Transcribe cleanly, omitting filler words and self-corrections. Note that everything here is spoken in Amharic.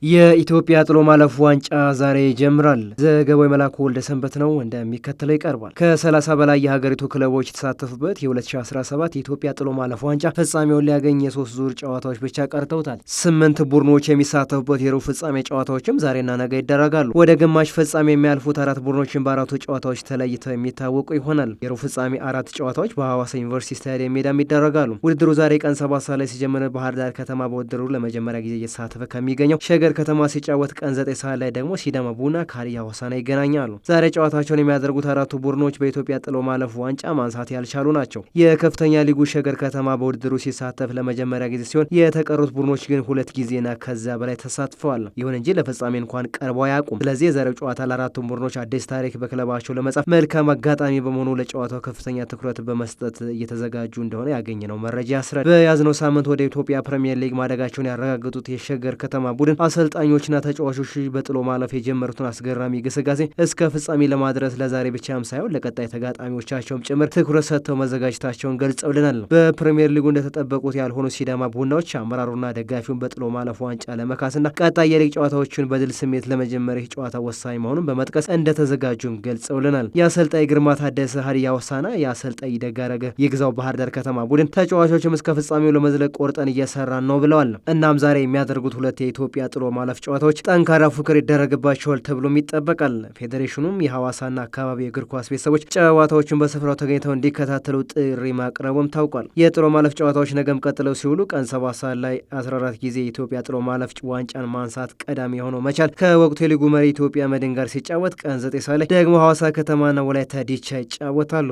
የኢትዮጵያ ጥሎ ማለፍ ዋንጫ ዛሬ ይጀምራል። ዘገባው መላኩ ወልደ ሰንበት ነው፣ እንደሚከተለው ይቀርባል። ከ30 በላይ የሀገሪቱ ክለቦች የተሳተፉበት የ2017 የኢትዮጵያ ጥሎ ማለፍ ዋንጫ ፍጻሜውን ሊያገኝ የሶስት ዙር ጨዋታዎች ብቻ ቀርተውታል። 8 ቡድኖች የሚሳተፉበት የሩብ ፍጻሜ ጨዋታዎችም ዛሬና ነገ ይደረጋሉ። ወደ ግማሽ ፍጻሜ የሚያልፉት 4 ቡድኖችን በአራቱ ጨዋታዎች ተለይተው የሚታወቁ ይሆናል። የሩብ ፍጻሜ 4 ጨዋታዎች በሐዋሳ ዩኒቨርሲቲ ስታዲየም ሜዳም ይደረጋሉ። ውድድሩ ዛሬ ቀን 7 ሰዓት ላይ ሲጀምር ባህር ዳር ከተማ በውድድሩ ለመጀመሪያ ጊዜ እየተሳተፈ ከሚገኘው ሸገር ከተማ ሲጫወት ቀን 9 ሰዓት ላይ ደግሞ ሲዳማ ቡና ከሀዲያ ሆሳዕና ይገናኛሉ። ዛሬ ጨዋታቸውን የሚያደርጉት አራቱ ቡድኖች በኢትዮጵያ ጥሎ ማለፍ ዋንጫ ማንሳት ያልቻሉ ናቸው። የከፍተኛ ሊጉ ሸገር ከተማ በውድድሩ ሲሳተፍ ለመጀመሪያ ጊዜ ሲሆን የተቀሩት ቡድኖች ግን 2 ጊዜና ከዛ በላይ ተሳትፈዋል። ይሁን እንጂ ለፍጻሜ እንኳን ቀርበው አያውቁም። ስለዚህ የዛሬው ጨዋታ ለአራቱም ቡድኖች አዲስ ታሪክ በክለባቸው ለመጻፍ መልካም አጋጣሚ በመሆኑ ለጨዋታው ከፍተኛ ትኩረት በመስጠት እየተዘጋጁ እንደሆነ ያገኘነው መረጃ ያስረዳል። በያዝነው ሳምንት ወደ ኢትዮጵያ ፕሪሚየር ሊግ ማደጋቸውን ያረጋገጡት የሸገር ከተማ ቡድን አሰልጣኞችና ተጫዋቾች በጥሎ ማለፍ የጀመሩትን አስገራሚ ግስጋሴ እስከ ፍጻሜ ለማድረስ ለዛሬ ብቻም ሳይሆን ለቀጣይ ተጋጣሚዎቻቸውም ጭምር ትኩረት ሰጥተው መዘጋጀታቸውን ገልጸውልናል። በፕሪሚየር ሊጉ እንደተጠበቁት ያልሆኑ ሲዳማ ቡናዎች አመራሩና ደጋፊውን በጥሎ ማለፍ ዋንጫ ለመካስና ቀጣይ የሊግ ጨዋታዎችን በድል ስሜት ለመጀመር ይህ ጨዋታ ወሳኝ መሆኑን በመጥቀስ እንደተዘጋጁም ገልጸውልናል። የአሰልጣኝ ግርማ ታደሰ ሀዲያ ሆሳዕና፣ የአሰልጣኝ ደጋረገ ይግዛው ባህር ዳር ከተማ ቡድን ተጫዋቾችም እስከ ፍጻሜው ለመዝለቅ ቆርጠን እየሰራን ነው ብለዋል። እናም ዛሬ የሚያደርጉት ሁለት የኢትዮጵያ ጥሎ ማለፍ ጨዋታዎች ጠንካራ ፉክር ይደረግባቸዋል ተብሎም ይጠበቃል። ፌዴሬሽኑም የሐዋሳና አካባቢ የእግር ኳስ ቤተሰቦች ጨዋታዎችን በስፍራው ተገኝተው እንዲከታተሉ ጥሪ ማቅረቡም ታውቋል። የጥሎ ማለፍ ጨዋታዎች ነገም ቀጥለው ሲውሉ ቀን 7 ሰዓት ላይ 14 ጊዜ የኢትዮጵያ ጥሎ ማለፍ ዋንጫን ማንሳት ቀዳሚ የሆነው መቻል ከወቅቱ የሊጉ መሪ ኢትዮጵያ መድን ጋር ሲጫወት፣ ቀን 9 ሰዓት ላይ ደግሞ ሐዋሳ ከተማና ወላይታ ዲቻ ይጫወታሉ።